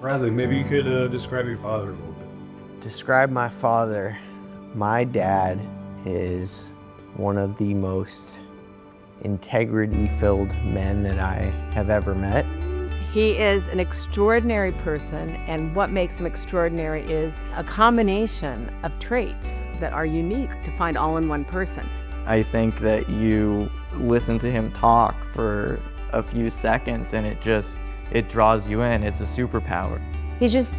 Bradley, maybe you could describe your father a little bit. Describe my father. My dad is one of the most integrity-filled men that I have ever met. He is an extraordinary person, and what makes him extraordinary is a combination of traits that are unique to find all in one person. I think that you listen to him talk for a few seconds and it draws you in. It's a superpower. He's just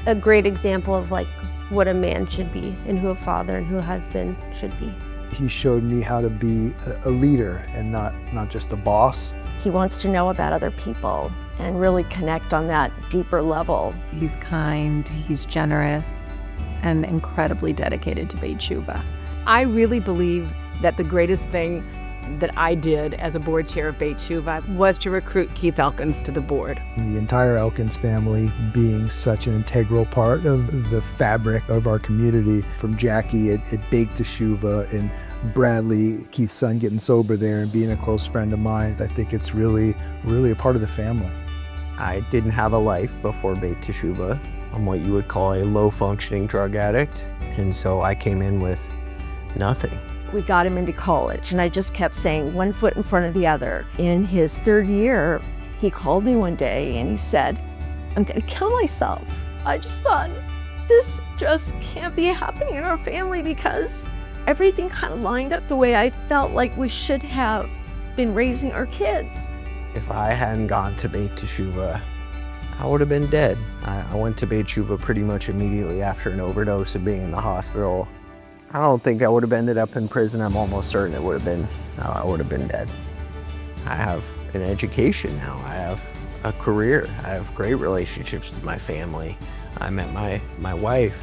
a great example of like what a man should be and who a father and who a husband should be. He showed me how to be a leader and not just a boss. He wants to know about other people and really connect on that deeper level. He's kind, he's generous, and incredibly dedicated to Beit T'Shuvah. I really believe that the greatest thing that I did as a board chair of Beit T'Shuvah was to recruit Keith Elkins to the board. The entire Elkins family being such an integral part of the fabric of our community, from Jackie at Beit T'Shuvah and Bradley, Keith's son, getting sober there and being a close friend of mine. I think it's really a part of the family. I didn't have a life before Beit T'Shuvah. I'm what you would call a low-functioning drug addict, and so I came in with nothing. We got him into college, and I just kept saying one foot in front of the other. In his third year, he called me one day and he said, "I'm gonna kill myself." I just thought, this just can't be happening in our family because everything kind of lined up the way I felt like we should have been raising our kids. If I hadn't gone to Beit T'Shuvah, I would have been dead. I went to Beit T'Shuvah pretty much immediately after an overdose and being in the hospital. I don't think I would have ended up in prison. I'm almost certain I would have been dead. I have an education now. I have a career. I have great relationships with my family. I met my wife,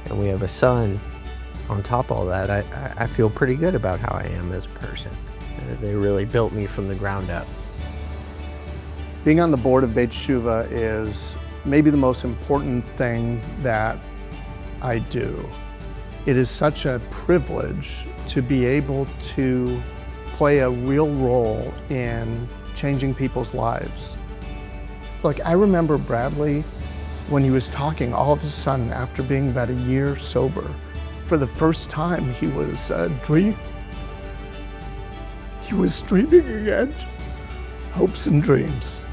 and we have a son. On top of all that, I feel pretty good about how I am as a person. They really built me from the ground up. Being on the board of Beit T'Shuvah is maybe the most important thing that I do. It is such a privilege to be able to play a real role in changing people's lives. Like, I remember Bradley when he was talking all of a sudden after being about a year sober. For the first time, he was dreaming again. Hopes and dreams.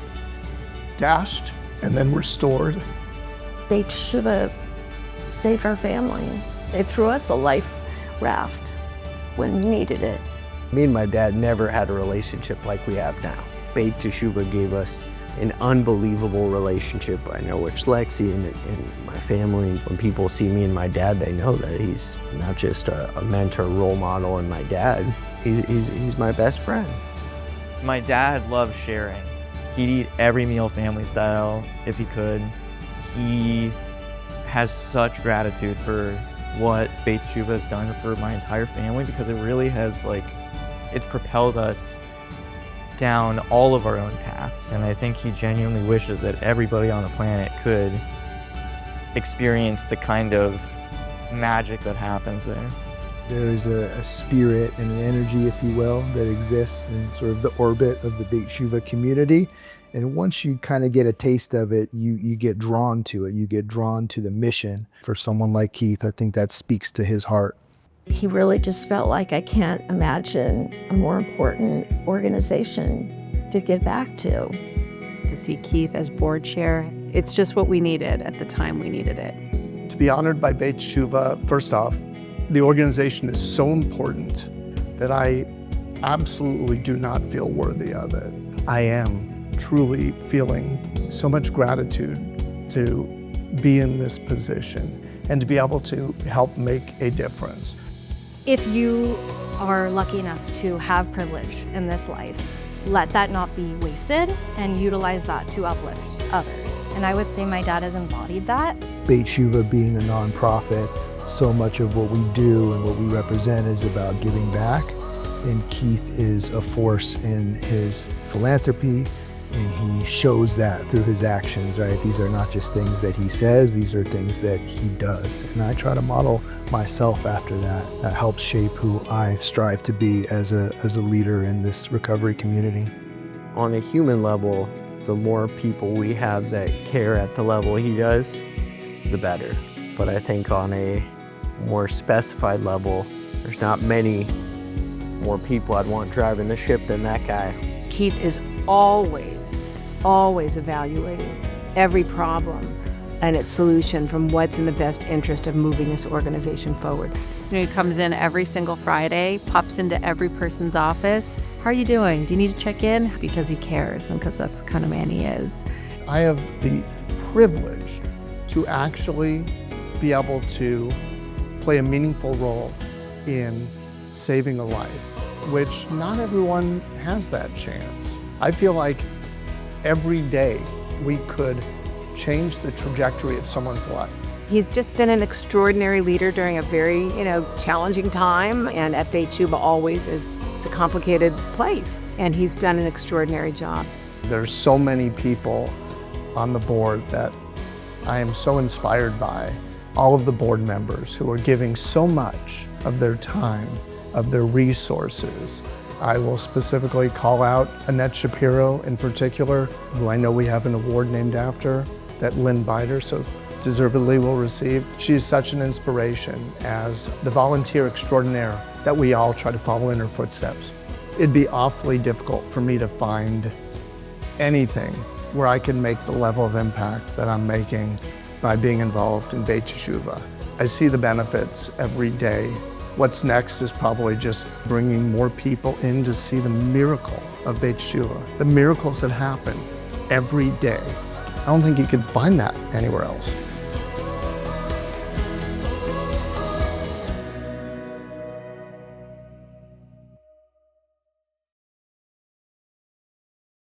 Dashed and then restored. Beit T'Shuvah saved our family. They threw us a life raft when we needed it. Me and my dad never had a relationship like we have now. Beit T'Shuvah gave us an unbelievable relationship. I know it's Lexi and my family. When people see me and my dad, they know that he's not just a mentor, role model, and my dad. He's my best friend. My dad loved sharing. He'd eat every meal family style if he could. He has such gratitude for what Beit T'Shuvah has done for my entire family, because it really has it's propelled us down all of our own paths. And I think he genuinely wishes that everybody on the planet could experience the kind of magic that happens there. There is a spirit and an energy, if you will, that exists in sort of the orbit of the Beit T'Shuvah community. And once you kind of get a taste of it, you get drawn to it. You get drawn to the mission. For someone like Keith, I think that speaks to his heart. He really just felt like I can't imagine a more important organization to give back to. To see Keith as board chair, it's just what we needed at the time we needed it. To be honored by Beit T'Shuvah, first off, the organization is so important that I absolutely do not feel worthy of it. I am truly feeling so much gratitude to be in this position and to be able to help make a difference. If you are lucky enough to have privilege in this life, let that not be wasted and utilize that to uplift others. And I would say my dad has embodied that. Beit T'Shuvah being a nonprofit, so much of what we do and what we represent is about giving back. And Keith is a force in his philanthropy, and he shows that through his actions, right? These are not just things that he says, these are things that he does. And I try to model myself after that. That helps shape who I strive to be as a leader in this recovery community. On a human level, The more people we have that care at the level he does, the better. But I think on a more specified level, there's not many more people I'd want driving the ship than that guy. Keith is always evaluating every problem and its solution from what's in the best interest of moving this organization forward. You know, he comes in every single Friday, pops into every person's office. How are you doing? Do you need to check in? Because he cares and because that's the kind of man he is. I have the privilege to actually be able to play a meaningful role in saving a life, which not everyone has that chance. I feel like every day we could change the trajectory of someone's life. He's just been an extraordinary leader during a very, challenging time, and at Beit T'Shuvah always is. It's a complicated place, and he's done an extraordinary job. There's so many people on the board that I am so inspired by. All of the board members who are giving so much of their time, of their resources. I will specifically call out Annette Shapiro in particular, who I know we have an award named after, that Lynn Bider so deservedly will receive. She is such an inspiration as the volunteer extraordinaire that we all try to follow in her footsteps. It'd be awfully difficult for me to find anything where I can make the level of impact that I'm making by being involved in Beit T'Shuvah. I see the benefits every day. What's next is probably just bringing more people in to see the miracle of Beit T'Shuvah, the miracles that happen every day. I don't think you could find that anywhere else.